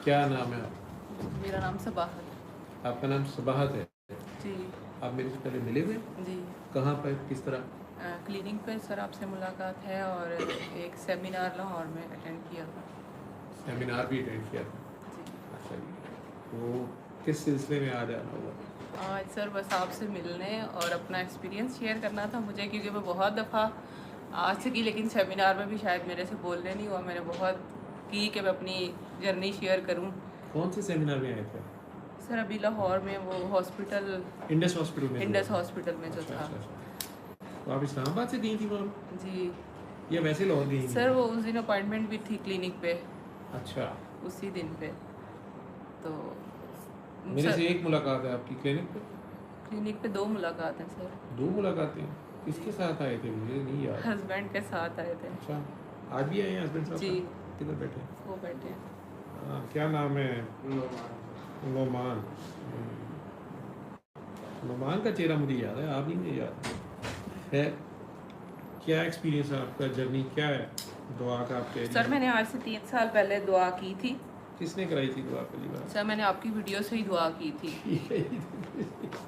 क्या नाम है आप? मेरा नाम सबाहत है। आपका नाम सबाहत है? जी। आप मेरे से पहले मिले हुए? जी। कहाँ पर, किस तरह? क्लिनिक पे सर आपसे मुलाकात है और एक सेमिनार लाहौर में अटेंड किया था। सेमिनार भी अटेंड किया था? जी। अच्छा जी। वो किस सिलसिले में आज आना हुआ? आज सर बस आपसे मिलने और अपना एक्सपीरियंस शेयर करना था मुझे, क्योंकि मैं बहुत दफ़ा आ चुकी, लेकिन सेमिनार में भी शायद मेरे से बोलने नहीं हुआ। मैंने बहुत की कि मैं अपनी जर्नी शेयर करूं। कौन से सेमिनार में आए थे? सर अभी लाहौर में वो हॉस्पिटल, इंडस हॉस्पिटल में जो इंडस है? हॉस्पिटल में जो अच्छा था। अच्छा अच्छा। तो आप इस्लामाबाद से गई थी वहाँ, जी या वैसे लाहौर गई सर, थी? वो उस दिन अपॉइंटमेंट भी थी क्लिनिक पे, अच्छा। उसी दिन पे। तो मेरे सर से एक मुलाकात है आपकी क्लिनिक पे? क्लिनिक पे 2 मुलाकात हैं सर। 2 मुलाकातें? किसके साथ आए थे, मुझे नहीं याद। हस्बैंड के साथ आए थे। अच्छा, आज भी आए हैं हस्बैंड साहब जी, का? किधर बैठे हैं? वो बैठे हैं। हाँ, क्या नाम है? नोमान। नोमान का चेहरा मुझे याद है, आप नहीं मुझे याद है। क्या एक्सपीरियंस है आपका, जर्नी क्या है दुआ का आपके एरिया सर में? मैंने आज से 3 साल पहले दुआ की थी। किसने कराई थी दुआ पहली बार? सर मैंने आपकी वीडियो से ही दुआ की थी। ठीक है।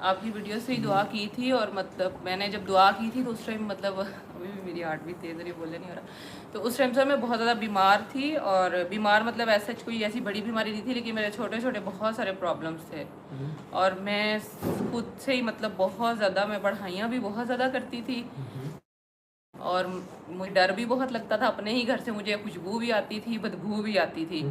आपकी वीडियो से ही दुआ की थी, और मतलब मैंने जब दुआ की थी तो उस टाइम मतलब अभी भी मेरी हार्ट भी तेज़ है, बोलने नहीं हो रहा। तो उस टाइम सर मैं बहुत ज़्यादा बीमार थी, और बीमार मतलब ऐसा कोई ऐसी बड़ी बीमारी नहीं थी, लेकिन मेरे छोटे छोटे बहुत सारे प्रॉब्लम्स थे। और मैं खुद से ही मतलब बहुत ज़्यादा, मैं पढ़ाइयाँ भी बहुत ज़्यादा करती थी, और मुझे डर भी बहुत लगता था अपने ही घर से। मुझे खुशबू भी आती थी, बदबू भी आती थी।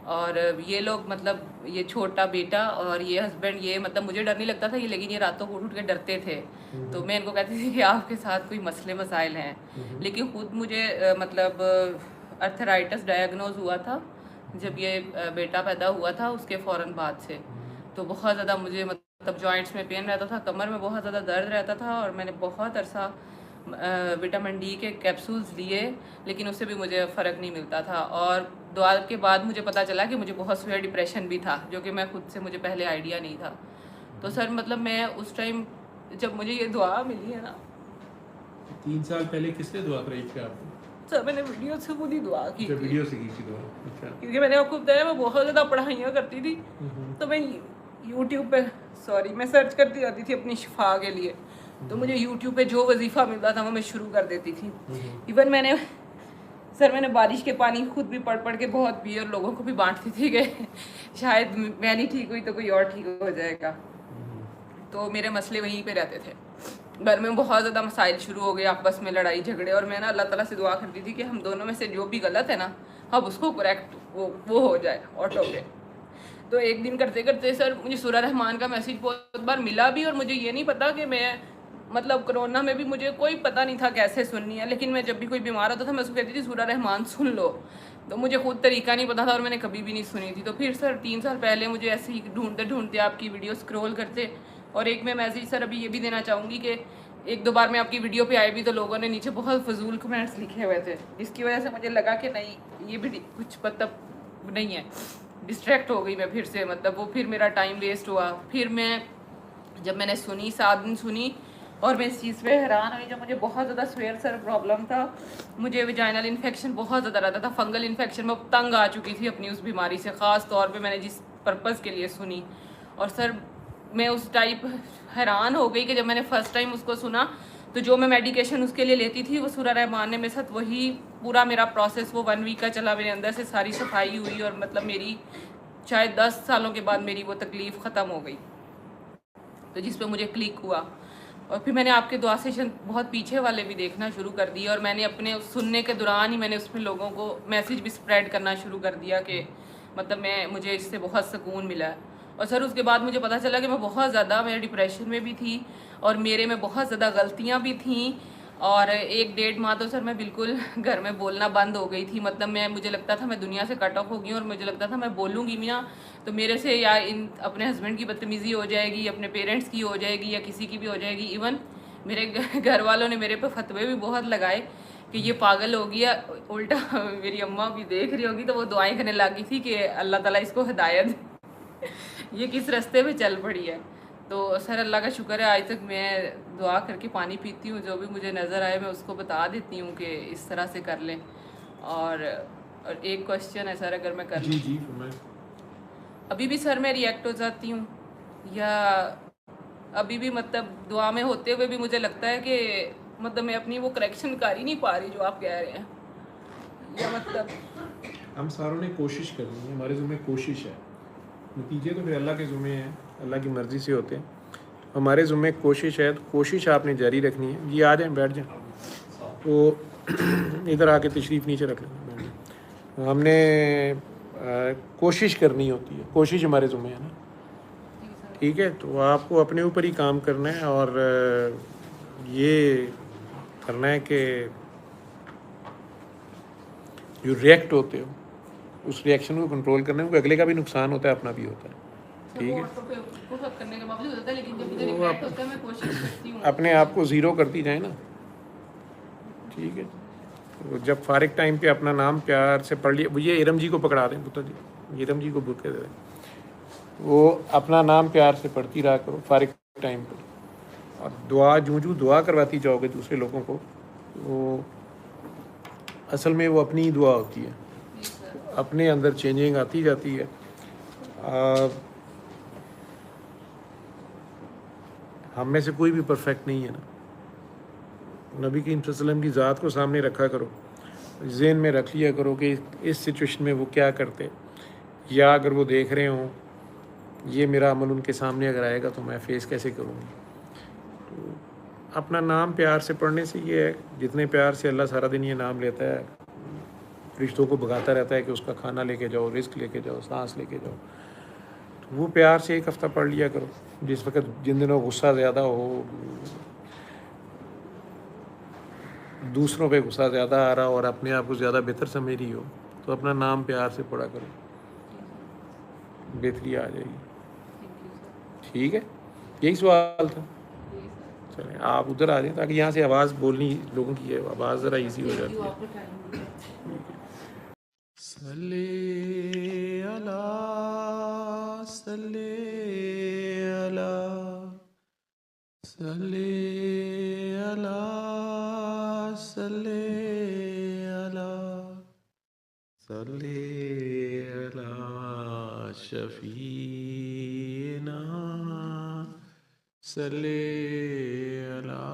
और ये लोग मतलब ये छोटा बेटा और ये हस्बैंड, ये मतलब मुझे डर नहीं लगता था ये, लेकिन ये रातों को उठ के डरते थे। तो मैं इनको कहती थी कि आपके साथ कोई मसले मसाइल हैं। लेकिन खुद मुझे मतलब अर्थराइटिस डायग्नोज हुआ था जब ये बेटा पैदा हुआ था, उसके फ़ौरन बाद से। तो बहुत ज़्यादा मुझे मतलब जॉइंट्स में पेन रहता था, कमर में बहुत ज़्यादा दर्द रहता था, और मैंने बहुत अरसा विटामिन डी के कैप्सूल्स लिए, लेकिन उससे भी मुझे फ़र्क नहीं मिलता था। और दुआ के बाद मुझे पता चला कि मुझे बहुत सीवियर डिप्रेशन भी था, जो कि मैं खुद से, मुझे पहले आइडिया नहीं था। तो सर मतलब मैं उस टाइम जब मुझे ये दुआ मिली है ना, 3 साल पहले किसने दुआ कराई थी आपको? सर मैंने वीडियो से खुद ही दुआ की अच्छा, थी, वीडियो से की थी दुआ। अच्छा। क्योंकि मैंने आपको बताया मैं बहुत ज़्यादा पढ़ाइयाँ करती थी। तो मैं यूट्यूब पे, सॉरी, मैं सर्च करती रहती थी अपनी शिफा के लिए। तो मुझे यूट्यूब पे जो वजीफ़ा मिलता था वो मैं शुरू कर देती थी। इवन मैंने बारिश के पानी खुद भी पढ़ पढ़ के बहुत भी, और लोगों को भी बांटती थी कि शायद मैं नहीं ठीक हुई तो कोई और ठीक हो जाएगा। तो मेरे मसले वहीं पे रहते थे। घर में बहुत ज़्यादा मसाइल शुरू हो गए, आपस में लड़ाई झगड़े, और मैं ना अल्लाह ताला से दुआ करती थी कि हम दोनों में से जो भी गलत है ना, अब उसको करेक्ट वो हो जाए ऑटो पे। तो एक दिन करते करते सर मुझे सूरह रहमान का मैसेज बहुत बार मिला भी, और मुझे ये नहीं पता कि मैं मतलब कोरोना में भी मुझे कोई पता नहीं था कैसे सुननी है, लेकिन मैं जब भी कोई बीमार होता था मैं उसको कहती थी सूरह रहमान सुन लो। तो मुझे खुद तरीका नहीं पता था, और मैंने कभी भी नहीं सुनी थी। तो फिर सर 3 साल पहले मुझे ऐसे ही ढूंढते ढूंढते आपकी वीडियो स्क्रॉल करते, और एक मैं मैसेज सर अभी ये भी देना चाहूँगी कि 1-2 बार मैं आपकी वीडियो पे आई भी तो लोगों ने नीचे बहुत फजूल कमेंट्स लिखे हुए थे, जिसकी वजह से मुझे लगा कि नहीं, ये भी कुछ मतलब नहीं है। डिस्ट्रैक्ट हो गई मैं फिर से, मतलब वो फिर मेरा टाइम वेस्ट हुआ। फिर जब मैंने सुनी, 7 दिन सुनी, और मैं इस चीज़ पे हैरान हुई, जब मुझे बहुत ज़्यादा स्वेयर सर प्रॉब्लम था, मुझे विजाइनल इन्फेक्शन बहुत ज़्यादा रहता था, फंगल इन्फेक्शन, मैं तंग आ चुकी थी अपनी उस बीमारी से, ख़ास तौर पे मैंने जिस पर्पज़ के लिए सुनी। और सर मैं उस टाइप हैरान हो गई कि जब मैंने फ़र्स्ट टाइम उसको सुना, तो जो मैं मेडिकेशन उसके लिए लेती थी वो सूरह रहमान ने मेरे साथ वही पूरा मेरा प्रोसेस वो 1 वीक का चला, मेरे अंदर से सारी सफाई हुई, और मतलब मेरी शायद 10 सालों के बाद मेरी वो तकलीफ़ ख़त्म हो गई। तो जिस पे मुझे क्लिक हुआ, और फिर मैंने आपके दुआ सेशन बहुत पीछे वाले भी देखना शुरू कर दिए, और मैंने अपने सुनने के दौरान ही मैंने उसमें लोगों को मैसेज भी स्प्रेड करना शुरू कर दिया कि मतलब मुझे इससे बहुत सुकून मिला है। और सर उसके बाद मुझे पता चला कि मैं बहुत ज़्यादा, मैं डिप्रेशन में भी थी, और मेरे में बहुत ज़्यादा गलतियाँ भी थीं। और 1-1.5 माह तो सर मैं बिल्कुल घर में बोलना बंद हो गई थी, मतलब मुझे लगता था मैं दुनिया से कट ऑफ हो गई हूँ, और मुझे लगता था मैं बोलूँगी भी ना तो मेरे से या अपने हस्बैंड की बदतमीज़ी हो जाएगी, अपने पेरेंट्स की हो जाएगी, या किसी की भी हो जाएगी। इवन मेरे घर वालों ने मेरे पे फतवे भी बहुत लगाए कि ये पागल हो गया। उल्टा मेरी अम्मा भी देख रही होगी तो वो दुआएं करने लगी थी कि अल्लाह ताला इसको हिदायत ये किस रास्ते पे चल पड़ी है। तो सर अल्लाह का शुक्र है, आज तक मैं दुआ करके पानी पीती हूँ, जो भी मुझे नज़र आए मैं उसको बता देती हूँ कि इस तरह से कर लें। और और एक क्वेश्चन है सर, अगर मैं कर जी जी फरमाएं। अभी भी सर मैं रिएक्ट हो जाती हूँ, या अभी भी मतलब दुआ में होते हुए भी मुझे लगता है कि मतलब मैं अपनी वो करेक्शन कर ही नहीं पा रही जो आप कह रहे हैं, या मतलब हम सारों ने कोशिश करनी है, हमारे ज़ुम्मे कोशिश है, नतीजे तो फिर अल्लाह के ज़ुम्मे हैं, अल्लाह की मर्ज़ी से होते हैं। हमारे ज़ुम्मे कोशिश है, तो कोशिश आपने जारी रखनी है। ये आ जाएं, बैठ जाएं, तो इधर आके तशरीफ़ नीचे रख लें। हमने कोशिश करनी होती है, कोशिश हमारे ज़ुम्मे है ना, ठीक है। तो आपको अपने ऊपर ही काम करना है और ये करना है कि जो रिएक्ट होते हो उस रिएक्शन को कंट्रोल करने में, अगले का भी नुकसान होता है, अपना भी होता है, ठीक है। करने के बावजूद होता है, लेकिन जब मुझे वो रिग्रेट होता है मैं कोशिश करती हूँ अपने आप को ज़ीरो करती जाए ना, ठीक है। तो जब फारिग टाइम पे अपना नाम प्यार से पढ़ लिया, ये इरम जी को पकड़ा दें, पुत्र जी इरम जी को बुक दे दें, वो अपना नाम प्यार से पढ़ती रहा करो फारिग टाइम पर, और दुआ जूँ दुआ करवाती जाओगे दूसरे लोगों को, वो असल में वो अपनी ही दुआ होती है, अपने अंदर चेंजिंग आती जाती है। हम में से कोई भी परफेक्ट नहीं है ना। नबी करीम सल्लल्लाहु अलैहि वसल्लम की ज़ात को सामने रखा करो, ज़हन में रख लिया करो कि इस सिचुएशन में वो क्या करते, या अगर वो देख रहे हों ये मेरा अमल उनके सामने अगर आएगा तो मैं फ़ेस कैसे करूँगी। तो अपना नाम प्यार से पढ़ने से ये है, जितने प्यार से अल्लाह सारा दिन ये नाम लेता है, रिश्तों को भगाता रहता है कि उसका खाना लेके जाओ, रिस्क लेके जाओ, सांस लेके जाओ, तो वो प्यार से एक हफ़्ता पढ़ लिया करो। जिस वक्त जिन दिनों गुस्सा ज़्यादा हो, दूसरों पे गुस्सा ज़्यादा आ रहा हो और अपने आप को ज़्यादा बेहतर समझ रही हो, तो अपना नाम प्यार से पढ़ा करो, बेहतरी आ जाएगी, ठीक है। यही सवाल था। चलें आप उधर आ जाएं ताकि यहाँ से आवाज़ बोलनी लोगों की है, आवाज़ ज़रा इजी हो जाती है। सल्ले अला सल्ले अला सल्ले अला सल्ले अला सल्ले अला शफीना सल्ले अला